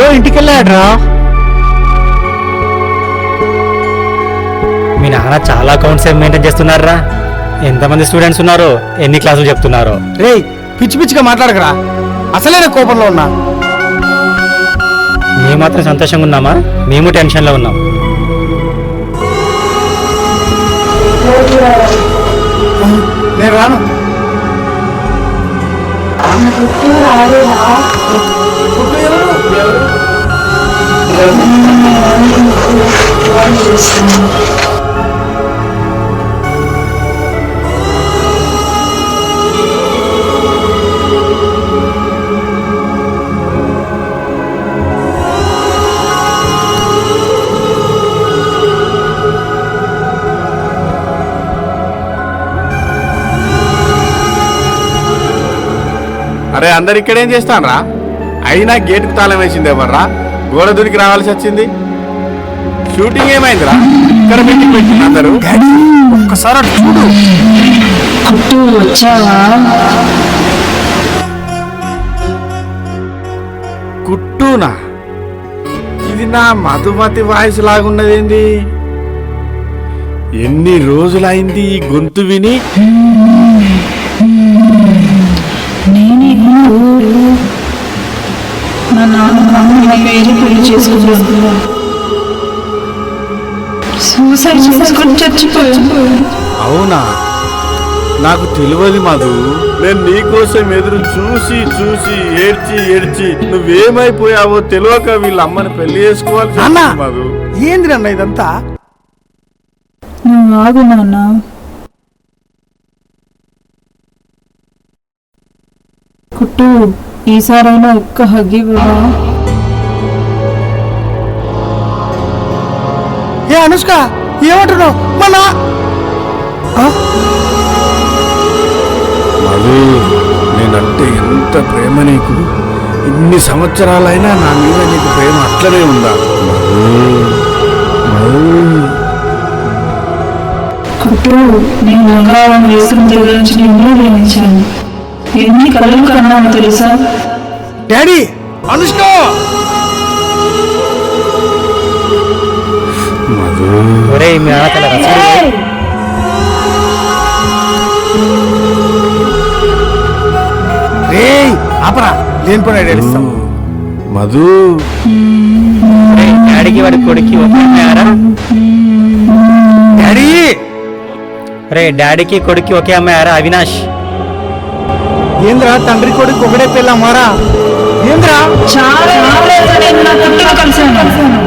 Bro ఇంటికి వెళ్ళాడ్రా. మీ నాన్న చాలా అకౌంట్స్ మెయింటైన్ చేస్తున్నారా? ఎంతమంది స్టూడెంట్స్ ఉన్నారో, ఎన్ని క్లాసులు చెప్తున్నారో? రే పిచ్చి పిచ్చిగా మాట్లాడకరా, అసలే నేను కోపంలో ఉన్నా. మేము మాత్రం సంతోషంగా ఉన్నామా? మేము టెన్షన్లో ఉన్నాం. నేను రాను. అరే అందరు ఇక్కడేం చేస్తానరా? అయినా గేటుకు తాళం వేసింది ఎవర్రా? గోడ దూరికి రావాల్సి వచ్చింది. షూటింగ్ ఏమైందిరా? ఇక్కడ మీటింగ్ పెట్టింది అందరూ. ఒక్కసారి అటు చూడు. కుట్టూనా? ఇది నా మధుమతి వాయిస్ లాగున్నదేంది? ఎన్ని రోజులైంది ఈ గొంతు విని? అవునా? నాకు తెలియదు మధు. నేను నీకోసం ఎదురు చూసి చూసి ఏడ్చి ఏడ్చి నువ్వేమైపోయావో తెలియక వీళ్ళ అమ్మని పెళ్లి చేసుకోవాలి మధు. ఏంది అన్న ఇదంతా? నువ్వు ఆగు నాన్న. కుట్టు, ఈసారైనా ఒక్క హగ్ ఇవ్వవా? ఏ అనుష్క ఏమంటున్నావు? మన మధు, నేనంటే ఎంత ప్రేమ నీకు. ఇన్ని సంవత్సరాలైనా నా మీద నీకు ప్రేమ అట్లనే ఉందా? కుట్టు, నేను బంగారం వేసుకున్న గురించి నిన్ను ప్రేమించాను. ఎన్ని కళ్ళు కన్నాను తెలుసా? డాడీ, అనుష్క! మధు, ఒరేయ్ మీ నాన్న తల రసగుల్లా. రే ఆపరా, లేనిపోయినా ఏడుస్తాం. మధు, డాడీకి వాడి కొడుక్కి ఒకే అమ్మాయారా? డాడీ, రే డాడీకి కొడుక్కి ఒకే అమ్మాయారా? అవినాష్, ఏంద్రా తండ్రి కొడుకు ఒకటే పెళ్ళమ్మారా? ఏంద్రా? చాలా నేను నా కుట్టును కలిసాను.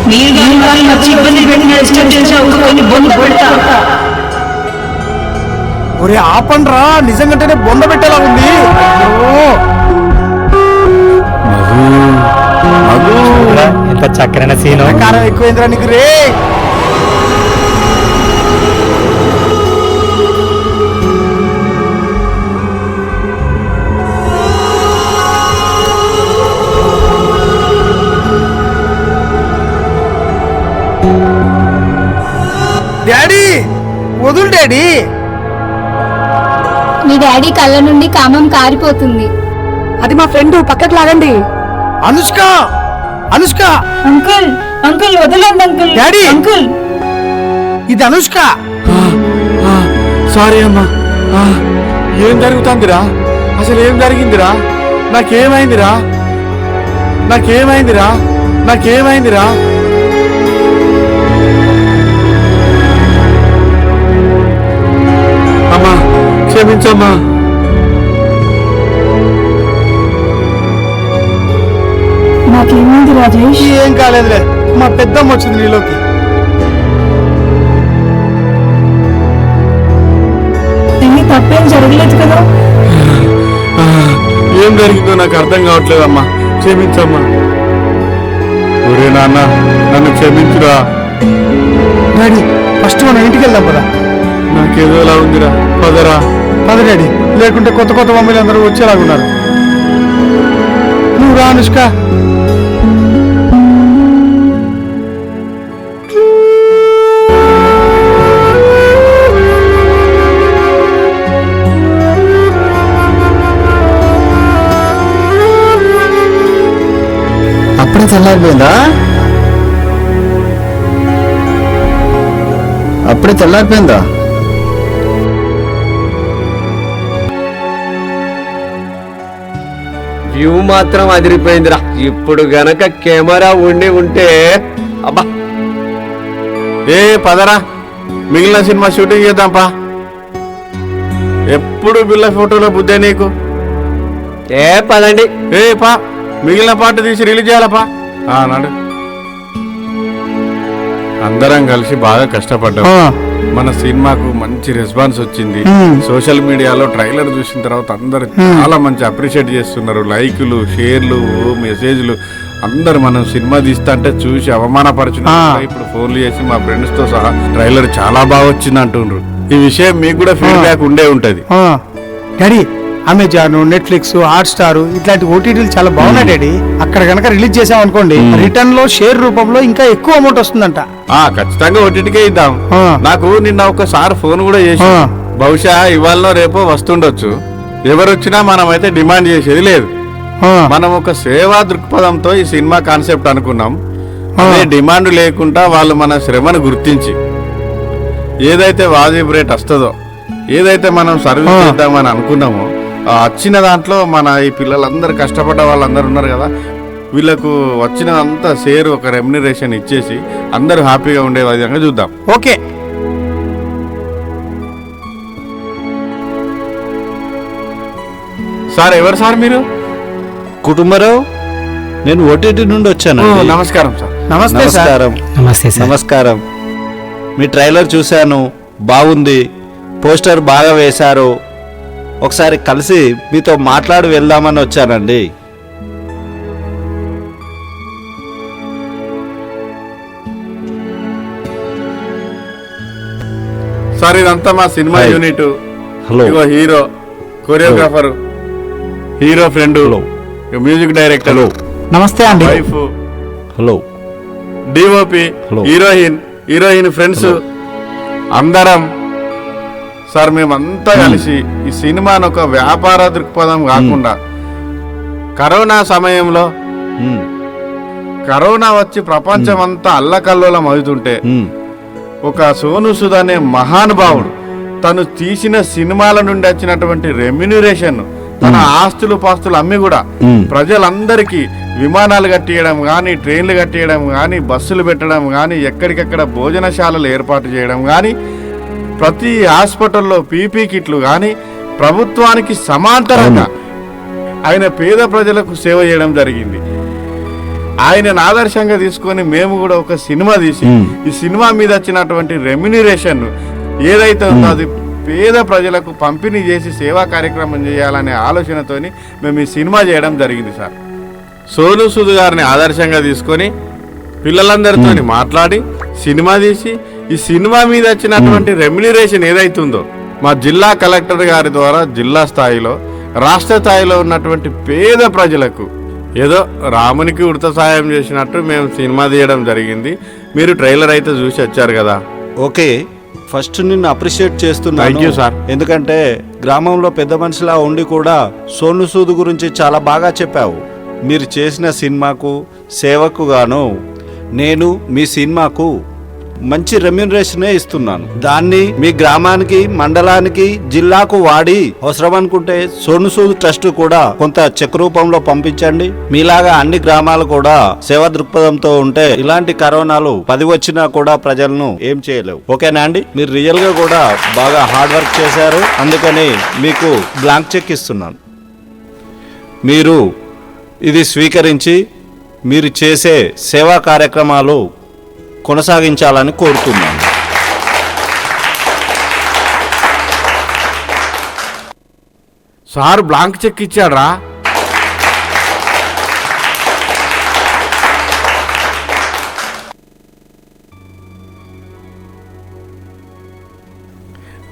మీరు కానీ వాళ్ళు వచ్చి ఇబ్బంది పెట్టిన డిస్టర్బ్ చేసి కొన్ని బొందు పెడతా. ఒరే ఆపండ్రా, నిజంగానే బొంద పెట్టేలా ఉంది. మధు, ఎంత చక్కరైన సీను. కారం ఎక్కువైందిరా నీకు. రే డాడీ, వదులు డాడీ. మీ డాడీ కళ్ళ నుండి కామం కారిపోతుంది. అది మా ఫ్రెండ్, పక్కకు లాగండి. అనుష్క, అనుష్క! అంకుల్, అంకుల్ వదలండి అంకుల్. డాడీ! అంకుల్, ఇది అనుష్క. సారీ అమ్మా. ఏం జరుగుతుందిరా? అసలు ఏం జరిగిందిరా? నాకేమైందిరా? నాకేమైందిరా? నాకేమైందిరా? అమ్మా క్షమించమ్మా. నాకేమైంది రాజేష్? ఏం కాలేదులే, మా పెద్దమ్మ వచ్చింది నీలోకి. ఏమీ తప్పేం జరగలేదు కదా? ఏం జరిగిందో నాకు అర్థం కావట్లేదమ్మా, క్షమించమ్మా. ఒరే నాన్న, నన్ను క్షమించురా. డాడీ, ఫస్ట్ మనం ఇంటికి వెళ్దాం పదా. నాకేదో ఎలా ఉందిరా. పదరా. పద డాడీ, లేకుంటే కొత్త కొత్త మమ్మీలు అందరూ వచ్చేలాగున్నారు. నువ్వు రా అనుష్క. అప్పుడే తెల్లారిపోయిందా? అప్పుడే తెల్లారిపోయిందా? వ్యూ మాత్రం అదిరిపోయిందిరా. ఇప్పుడు గనక కెమెరా ఉంటే అబ్బా. పదరా, మిగిలిన సినిమా షూటింగ్ చేద్దాంపా. ఎప్పుడు బిల్ల ఫోటోలో బుద్ధే నీకు. పదండి. పా, మిగిలిన పాట తీసి రిలీజ్ చేయాలపా. నాడు అందరం కలిసి బాగా కష్టపడ్డాం. మన సినిమాకు మంచి రెస్పాన్స్ వచ్చింది. సోషల్ మీడియాలో ట్రైలర్ చూసిన తర్వాత అందరు చాలా మంచి అప్రిషియేట్ చేస్తున్నారు. లైకులు, షేర్లు, మెసేజ్లు. అందరు మనం సినిమా తీస్తా అంటే చూసి అవమానపరచున్నారు. ఇప్పుడు ఫోన్లు చేసి మా ఫ్రెండ్స్ తో సహా ట్రైలర్ చాలా బాగా వచ్చింది అంటుండ్రు. ఈ విషయం మీకు కూడా ఫీడ్బ్యాక్ ఉండే ఉంటది. Daddy, Amazon, Netflix, hot star ఇట్లాంటి ఓటీటీలు చాలా బాగున్నాయి డాడీ. అక్కడ కనుక రిలీజ్ చేసాం అనుకోండి, రిటర్న్ లో షేర్ రూపంలో ఇంకా ఎక్కువ అమౌంట్ వస్తుందంట. ఖచ్చితంగా ఓటీటీకే ఇద్దాం. నాకు నిన్న ఒకసారి ఫోన్ కూడా చేసి, బహుశా ఇవాళ రేపో వస్తుండొచ్చు. ఎవరొచ్చినా మనం అయితే డిమాండ్ చేసేది లేదు. మనం ఒక సేవా దృక్పథంతో ఈ సినిమా కాన్సెప్ట్ అనుకున్నాం. అదే డిమాండ్ లేకుండా వాళ్ళు మన శ్రమను గుర్తించి ఏదైతే వాజిబ్ రేట్ వస్తుందో, ఏదైతే మనం సర్వీస్ చేద్దామని అనుకున్నామో, వచ్చిన దాంట్లో మన ఈ పిల్లలందరూ కష్టపడ్డ వాళ్ళందరూ ఉన్నారు కదా, వీళ్ళకు వచ్చినదంతా షేర్ ఒక రెమ్యునరేషన్ ఇచ్చేసి అందరూ హ్యాపీగా ఉండే విధంగా చూద్దాం. ఓకే. సార్, ఎవరు సార్ మీరు? కుటుంబరావు, నేను ఓటీటీ నుండి వచ్చాను. నమస్కారం సార్. నమస్తే సార్. నమస్తే సార్. నమస్కారం. మీ ట్రైలర్ చూశాను, బాగుంది. పోస్టర్ బాగా వేశారు. ఒకసారి కలిసి మీతో మాట్లాడి వెళ్దామని వచ్చానండి. సార్, ఇదంతా మా సినిమా యూనిట్. హలో. ఇగో hero, choreographer, hero friend, music director, నమస్తే అండి. Wife, hello, DOP, heroine friends అందరం సార్ మేమంతా కలిసి ఈ సినిమాను ఒక వ్యాపార దృక్పథం కాకుండా, కరోనా సమయంలో కరోనా వచ్చి ప్రపంచం అంతా అల్లకల్లోలం అవుతుంటే ఒక సోను సూద్ అనే మహానుభావుడు తను తీసిన సినిమాల నుండి వచ్చినటువంటి రెమ్యునరేషన్, తన ఆస్తులు పాస్తులు అమ్మి కూడా ప్రజలందరికీ విమానాలు కట్టియడం కానీ, ట్రైన్లు కట్టియడం కానీ, బస్సులు పెట్టడం కానీ, ఎక్కడికక్కడ భోజనశాలలు ఏర్పాటు చేయడం కానీ, ప్రతి హాస్పిటల్లో పీపీ కిట్లు కానీ, ప్రభుత్వానికి సమాంతరంగా ఆయన పేద ప్రజలకు సేవ చేయడం జరిగింది. ఆయనను ఆదర్శంగా తీసుకొని మేము కూడా ఒక సినిమా తీసి ఈ సినిమా మీద వచ్చినటువంటి రెమ్యునరేషన్ ఏదైతే ఉందో అది పేద ప్రజలకు పంపిణీ చేసి సేవా కార్యక్రమం చేయాలనే ఆలోచనతోని మేము ఈ సినిమా చేయడం జరిగింది సార్. సోను సూద్ గారిని ఆదర్శంగా తీసుకొని పిల్లలందరితో మాట్లాడి సినిమా తీసి ఈ సినిమా మీద వచ్చినటువంటి రెమ్యునరేషన్ ఏదైతుందో మా జిల్లా కలెక్టర్ గారి ద్వారా జిల్లా స్థాయిలో, రాష్ట్ర స్థాయిలో ఉన్నటువంటి పేద ప్రజలకు ఏదో రామునికి ఉడత సాయం చేసినట్టు మేము సినిమా తీయడం జరిగింది. మీరు ట్రైలర్ అయితే చూసి వచ్చారు కదా. ఓకే. ఫస్ట్ నిన్ను అప్రిషియేట్ చేస్తున్నాను. Thank you sir. ఎందుకంటే గ్రామంలో పెద్ద మనిషిలా ఉండి కూడా సోను సూద్ గురించి చాలా బాగా చెప్పావు. మీరు చేసిన సినిమాకు, సేవకు గాను నేను మీ సినిమాకు మంచి రెమ్యునరేషనే ఇస్తున్నాను. దాన్ని మీ గ్రామానికి, మండలానికి, జిల్లాకు వాడి అవసరం అనుకుంటే సోను సూద్ ట్రస్ట్ కూడా కొంత చెక్ రూపంలో పంపించండి. మీలాగా అన్ని గ్రామాలు కూడా సేవా దృక్పథంతో ఉంటే ఇలాంటి కరోనాలు 10 వచ్చినా కూడా ప్రజలను ఏం చేయలేవు. ఓకేనా అండి? మీరు రియల్ గా కూడా బాగా హార్డ్ వర్క్ చేశారు. అందుకని మీకు బ్లాంక్ చెక్ ఇస్తున్నాను. మీరు ఇది స్వీకరించి మీరు చేసే సేవా కార్యక్రమాలు కొనసాగించాలని కోరుతున్నాను. సార్ బ్లాంక్ చెక్ ఇచ్చాడ్రా.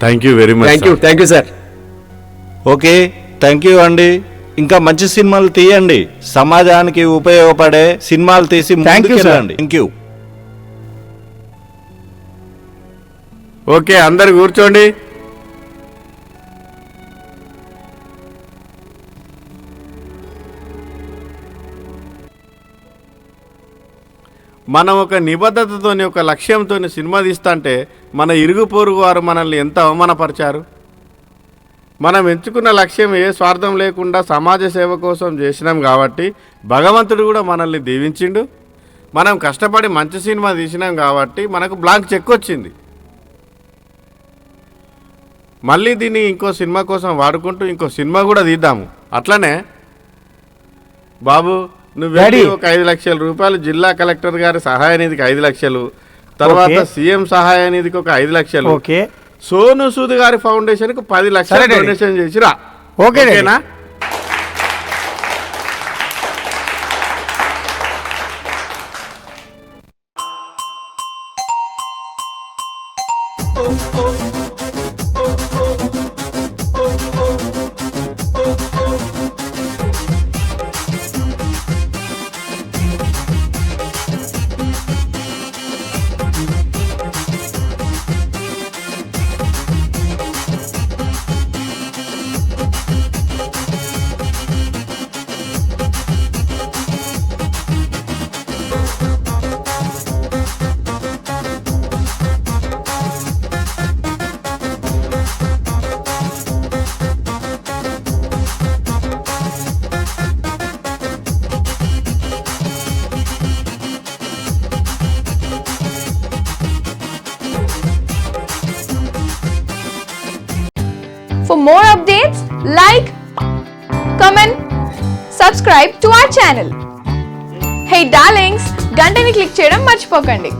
Thank you very much. Thank you sir. Okay, thank you అండి. ఇంకా మంచి సినిమాలు తీయండి. సమాజానికి ఉపయోగపడే సినిమాలు తీసి ముందుకెళ్ళండి. Thank you. ఓకే, అందరు కూర్చోండి. మనం ఒక నిబద్ధతతోని ఒక లక్ష్యంతో సినిమా తీస్తుంటే మన ఇరుగు పొరుగు వారు మనల్ని ఎంత అవమానపరిచారు. మనం ఎంచుకున్న లక్ష్యం ఏ స్వార్థం లేకుండా సమాజ సేవ కోసం చేసినాం కాబట్టి భగవంతుడు కూడా మనల్ని దీవించిండు. మనం కష్టపడి మంచి సినిమా తీసినాం కాబట్టి మనకు బ్లాంక్ చెక్ వచ్చింది. మళ్ళీ దీన్ని ఇంకో సినిమా కోసం వాడుకుంటూ ఇంకో సినిమా కూడా తీద్దాము. అట్లనే బాబు నువ్వు డాడీ. ఒక 5 లక్షల రూపాయలు జిల్లా కలెక్టర్ గారి సహాయ నిధికి 5 లక్షలు, తర్వాత ఓకే. సీఎం సహాయ నిధికి ఒక 5 లక్షలు, ఓకే సోను సూద్ గారి ఫౌండేషన్ కు 10 లక్షలు సరే డాడీ. డొనేషన్ చేసిరా. Okay daddy. ఓకేనా? For more updates, like, comment, subscribe to our channel. Hey darlings, గంటని click చేయడం మర్చిపోకండి.